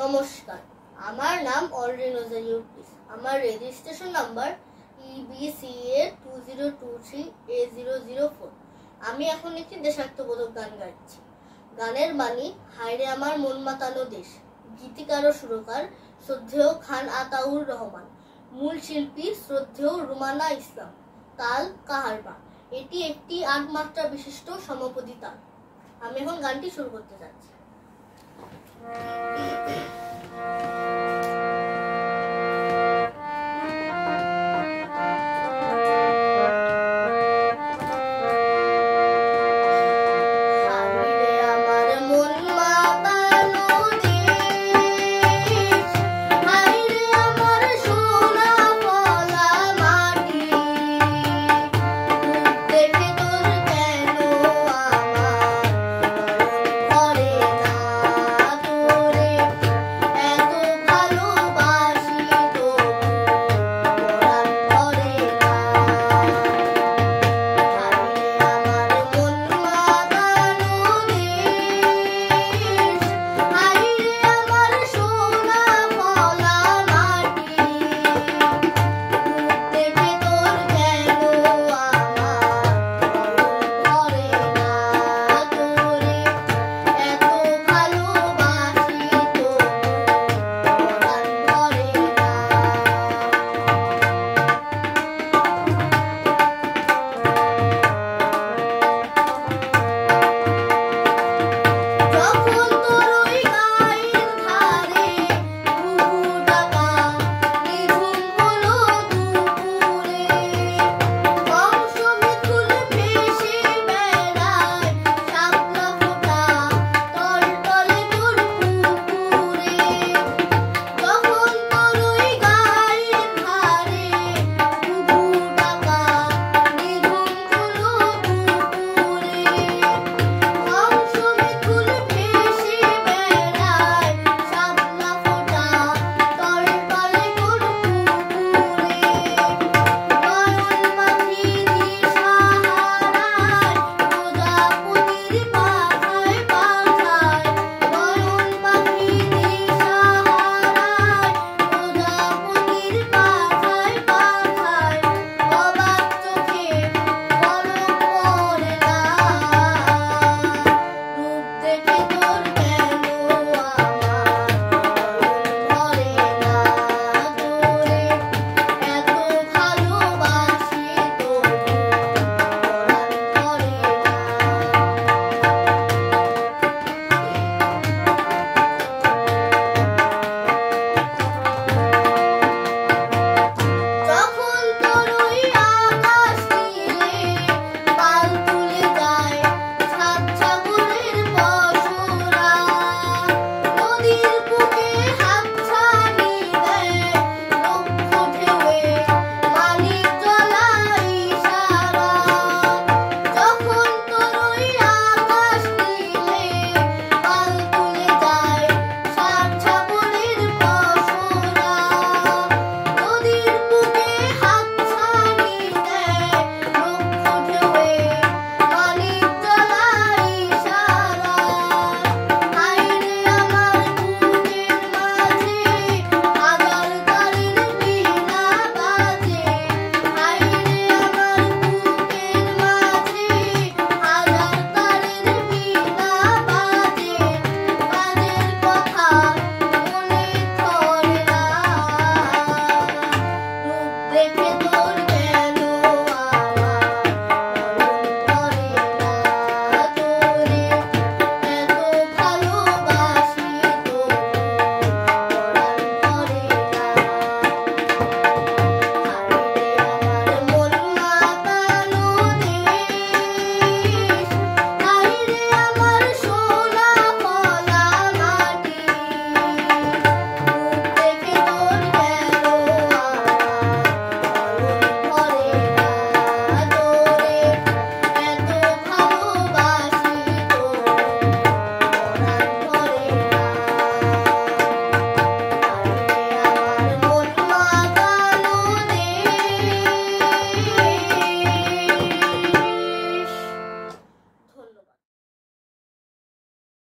নমস্কার, আমার নাম অলরিন ওজাইউটিস। আমার রেজিস্ট্রেশন নাম্বার EBCA 2023A004। আমি এখন একটি দেশাত্মবোধক গান গাইছি। গানের বাণী হায়রে আমার মন মাতানো দেশ। গীতিকার ও সুরকার শ্রদ্ধেয় খান আতাউর রহমান। মূল শিল্পী শ্রদ্ধেয় রুমানা ইসলাম। তাল কাহারবা। এটি একটি ৮ মাত্রা বিশিষ্ট সমপদী তাল। আমি এখন গানটি শুরু করতে যাচ্ছি।